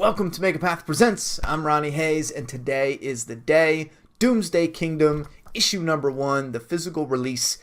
Welcome to Megapath Presents. I'm Ronnie Hayes, and today is the day. Doomsday Kingdom, issue number 1, the physical release.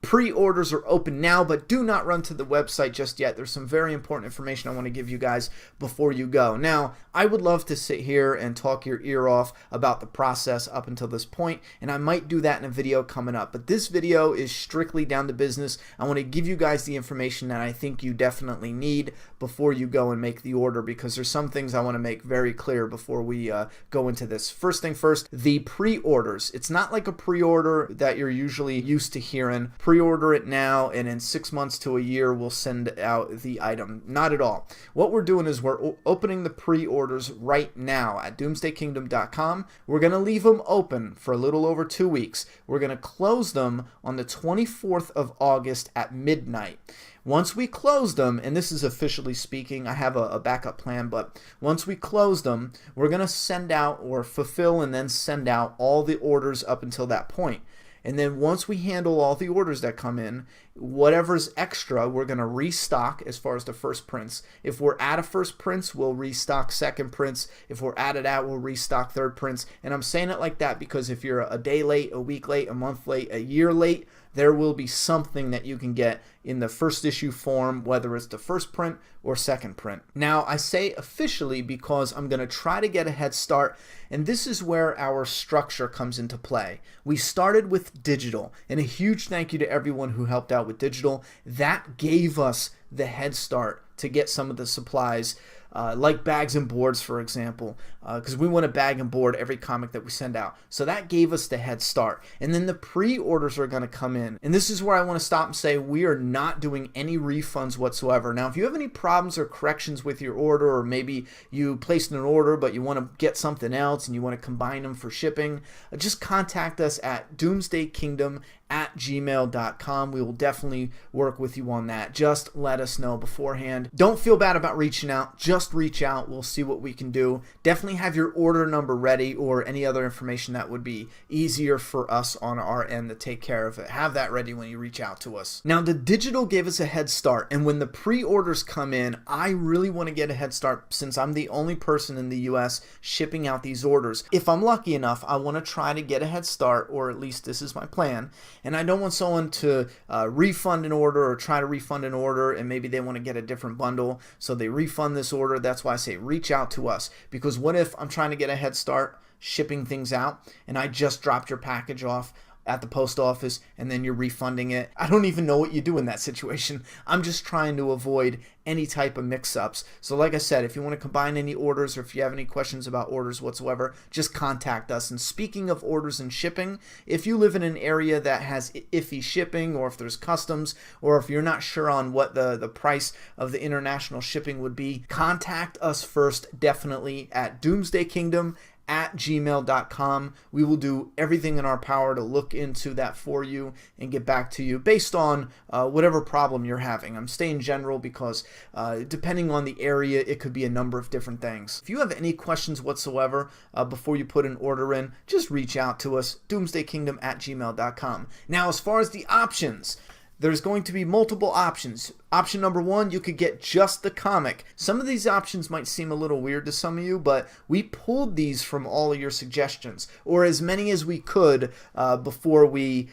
Pre-orders are open now, but do not run to the website just yet. There's some very important information I want to give you guys before you go. Now, I would love to sit here and talk your ear off about the process up until this point, and I might do that in a video coming up. But this video is strictly down to business. I want to give you guys the information that I think you definitely need before you go and make the order, because there's some things I want to make very clear before we go into this. First thing first, the pre-orders. It's not like a pre-order that you're usually used to hearing. Pre-order it now, and in 6 months to a year we'll send out the item. Not at all. What we're doing is we're opening the pre-orders right now at doomsdaykingdom.com. We're going to leave them open for a little over 2 weeks. We're going to close them on the 24th of August at midnight. Once we close them, and this is officially speaking, I have a backup plan, but once we close them, we're going to send out or fulfill and then send out all the orders up until that point. And then once we handle all the orders that come in, whatever's extra, we're going to restock as far as the first prints. If we're out of first prints, we'll restock second prints. If we're out of that, we'll restock third prints. And I'm saying it like that because if you're a day late, a week late, a month late, a year late, there will be something that you can get in the first issue form, whether it's the first print or second print. Now, I say officially because I'm going to try to get a head start, and this is where our structure comes into play. We started with digital, and a huge thank you to everyone who helped out with digital. That gave us the head start to get some of the supplies, like bags and boards, for example, because we want to bag and board every comic that we send out. So that gave us the head start. And then the pre-orders are going to come in. And this is where I want to stop and say we are not doing any refunds whatsoever. Now, if you have any problems or corrections with your order, or maybe you placed an order but you want to get something else and you want to combine them for shipping, just contact us at doomsdaykingdom@gmail.com. We will definitely work with you on that. Just let us know beforehand. Don't feel bad about reaching out. Just reach out. We'll see what we can do. Definitely have your order number ready, or any other information that would be easier for us on our end to take care of it. Have that ready when you reach out to us. Now, the digital gave us a head start, and when the pre-orders come in, I really want to get a head start since I'm the only person in the US shipping out these orders. If I'm lucky enough, I want to try to get a head start, or at least this is my plan, and I don't want someone to refund an order or try to refund an order and maybe they want to get a different bundle, so they refund this order. That's why I say reach out to us, because what if I'm trying to get a head start shipping things out and I just dropped your package off at the post office and then you're refunding it? I don't even know what you do in that situation. I'm just trying to avoid any type of mix-ups. So like I said, if you want to combine any orders, or if you have any questions about orders whatsoever, just contact us. And speaking of orders and shipping, if you live in an area that has iffy shipping, or if there's customs, or if you're not sure on what the price of the international shipping would be, contact us first, definitely, at doomsdaykingdom@gmail.com. We will do everything in our power to look into that for you and get back to you based on whatever problem you're having. I'm saying general because depending on the area, it could be a number of different things. If you have any questions whatsoever before you put an order in, just reach out to us, doomsdaykingdom@gmail.com. Now, as far as the options, there's going to be multiple options. Option number 1, you could get just the comic. Some of these options might seem a little weird to some of you, but we pulled these from all of your suggestions, or as many as we could before we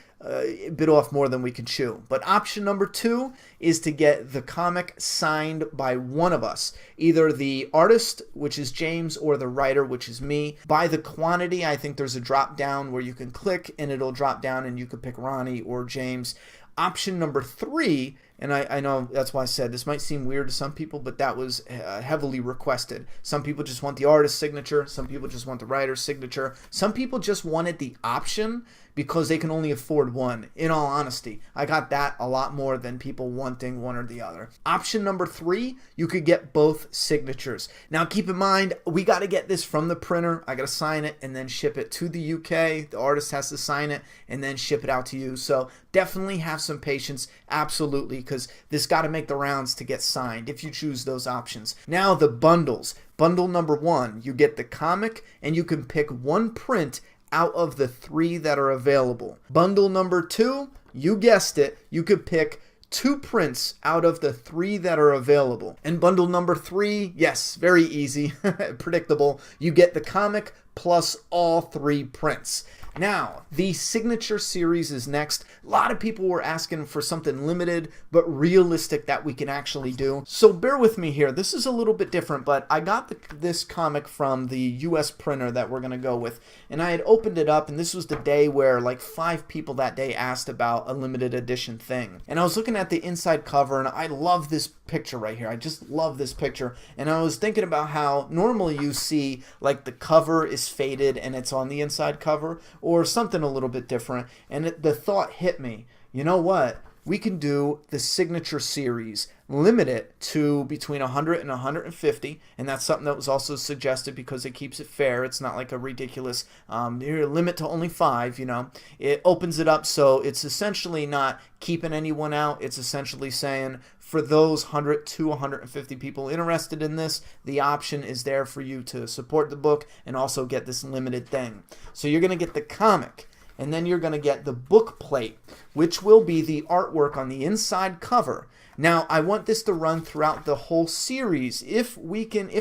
bit off more than we could chew. But option number 2 is to get the comic signed by one of us, either the artist, which is James, or the writer, which is me. By the quantity, I think there's a drop down where you can click and it'll drop down and you could pick Ronnie or James. Option number 3, and I know that's why I said this might seem weird to some people, but that was heavily requested. Some people just want the artist's signature. Some people just want the writer's signature. Some people just wanted the option because they can only afford one. In all honesty, I got that a lot more than people wanting one or the other. Option number 3, you could get both signatures. Now, keep in mind, we got to get this from the printer. I got to sign it and then ship it to the UK. The artist has to sign it and then ship it out to you. So definitely have some patience, absolutely, because this got to make the rounds to get signed if you choose those options. Now, the bundles. Bundle number 1, you get the comic and you can pick one print out of the 3 that are available. Bundle number 2, you guessed it, you could pick 2 prints out of the 3 that are available. And bundle number 3, yes, very easy, predictable. You get the comic plus all 3 prints. Now, the signature series is next. A lot of people were asking for something limited but realistic that we can actually do. So bear with me here. This is a little bit different, but I got this comic from the US printer that we're going to go with. And I had opened it up, and this was the day where like 5 people that day asked about a limited edition thing. And I was looking at the inside cover, and I love this picture right here. I just love this picture. And I was thinking about how normally you see like the cover is faded and it's on the inside cover, or something a little bit different, and the thought hit me, you know what, we can do the signature series, limit it to between 100 and 150, and that's something that was also suggested because it keeps it fair. It's not like a ridiculous limit to only 5, you know. It opens it up so it's essentially not keeping anyone out. It's essentially saying for those 100 to 150 people interested in this, the option is there for you to support the book and also get this limited thing. So you're going to get the comic, and then you're going to get the book plate, which will be the artwork on the inside cover. Now, I want this to run throughout the whole series. If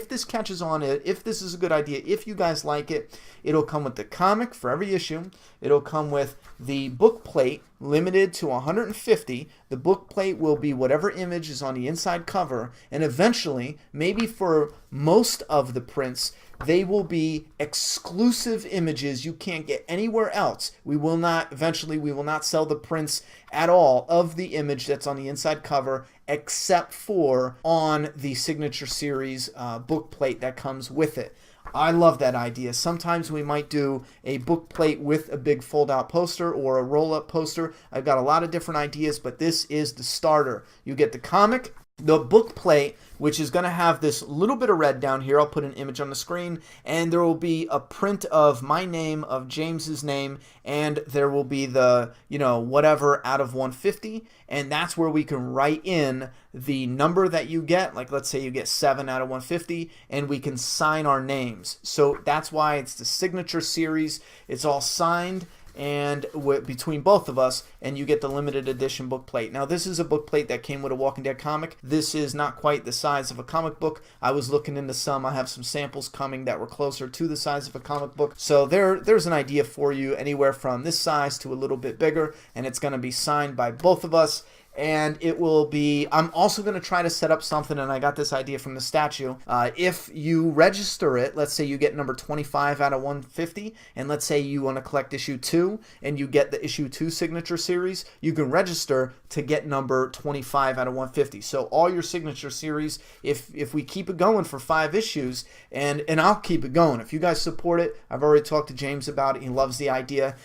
this catches on, if this is a good idea, if you guys like it, it'll come with the comic for every issue. It'll come with the book plate, limited to 150. The book plate will be whatever image is on the inside cover, and eventually, maybe for most of the prints, they will be exclusive images you can't get anywhere else. Eventually we will not sell the prints at all of the image that's on the inside cover, except for on the signature series book plate that comes with it. I love that idea. Sometimes we might do a book plate with a big fold-out poster or a roll-up poster. I've got a lot of different ideas, but this is the starter. You get the comic, the book plate, which is going to have this little bit of red down here. I'll put an image on the screen, and there will be a print of my name, of James's name, and there will be the, whatever out of 150, and that's where we can write in the number that you get. Like, let's say you get 7 out of 150, and we can sign our names. So that's why it's the signature series. It's all signed and between both of us, and you get the limited edition book plate. Now, this is a book plate that came with a Walking Dead comic. This is not quite the size of a comic book. I was looking into some. I have some samples coming that were closer to the size of a comic book. So there's an idea for you, anywhere from this size to a little bit bigger, and it's going to be signed by both of us. And it will be, I'm also going to try to set up something, and I got this idea from the statue. If you register it, let's say you get number 25 out of 150, and let's say you want to collect issue 2, and you get the issue 2 signature series, you can register to get number 25 out of 150. So all your signature series, if we keep it going for 5 issues, and I'll keep it going. If you guys support it, I've already talked to James about it. He loves the idea.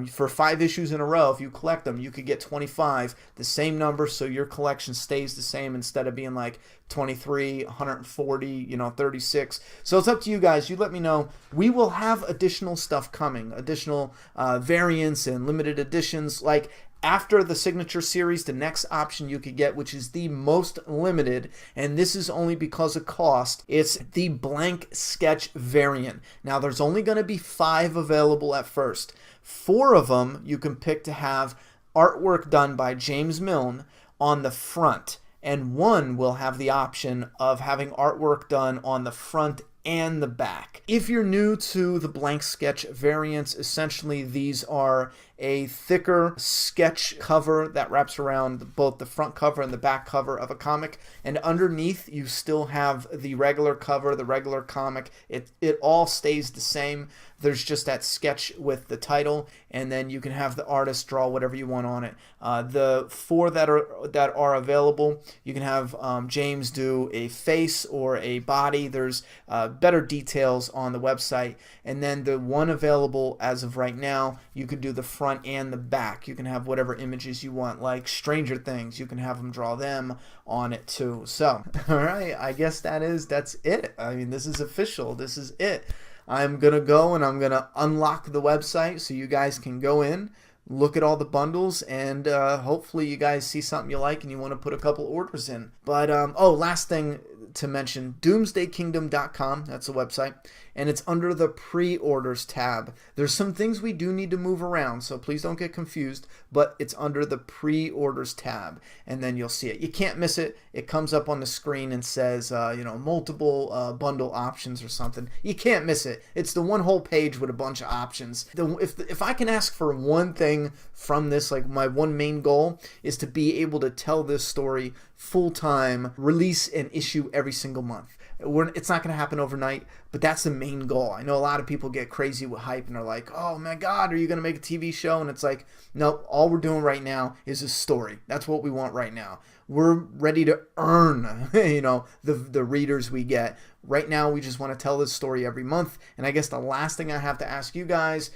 For 5 issues in a row, if you collect them, you could get 25, the same number, so your collection stays the same instead of being like 23, 140, 36. So it's up to you guys. You let me know. We will have additional stuff coming, additional variants and limited editions. Like after the signature series, the next option you could get, which is the most limited, and this is only because of cost, it's the blank sketch variant. Now there's only going to be 5 available at first. 4 of them you can pick to have artwork done by James Milne on the front, and 1 will have the option of having artwork done on the front and the back. If you're new to the blank sketch variants, essentially these are a thicker sketch cover that wraps around both the front cover and the back cover of a comic, and underneath you still have the regular cover, the regular comic. It all stays the same. There's just that sketch with the title, and then you can have the artist draw whatever you want on it. The 4 that are available, you can have James do a face or a body. There's better details on the website. And then the 1 available as of right now, you could do the front and the back. You can have whatever images you want, like Stranger Things. You can have them draw them on it too. So, all right, I guess that's it. I mean, this is official. This is it. I'm going to go and I'm going to unlock the website so you guys can go in, look at all the bundles, and hopefully you guys see something you like and you want to put a couple orders in. But, last thing, to mention doomsdaykingdom.com. That's the website. And it's under the pre-orders tab. There's some things we do need to move around, so please don't get confused, but it's under the pre-orders tab, and then you'll see it. You can't miss it. It comes up on the screen and says, multiple bundle options or something. You can't miss it. It's the one whole page with a bunch of options. If I can ask for one thing from this, like my one main goal is to be able to tell this story full-time, release an issue every single month. It's not going to happen overnight, but that's the main goal. I know a lot of people get crazy with hype and are like, oh my God, are you going to make a TV show? And it's like, no, all we're doing right now is a story. That's what we want right now. We're ready to earn, the readers we get. Right now, we just want to tell this story every month. And I guess the last thing I have to ask you guys,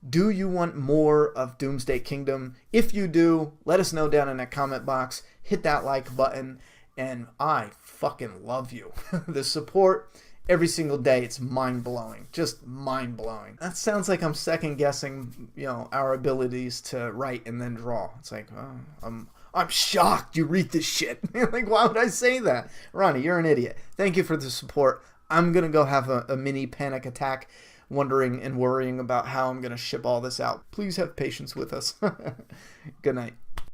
do you want more of Doomsday Kingdom? If you do, let us know down in that comment box. Hit that like button. And I fucking love you. The support every single day, it's mind-blowing. Just mind-blowing. That sounds like I'm second-guessing, our abilities to write and then draw. It's like, I'm shocked you read this shit. Like, why would I say that? Ronnie, you're an idiot. Thank you for the support. I'm going to go have a mini panic attack, wondering and worrying about how I'm going to ship all this out. Please have patience with us. Good night.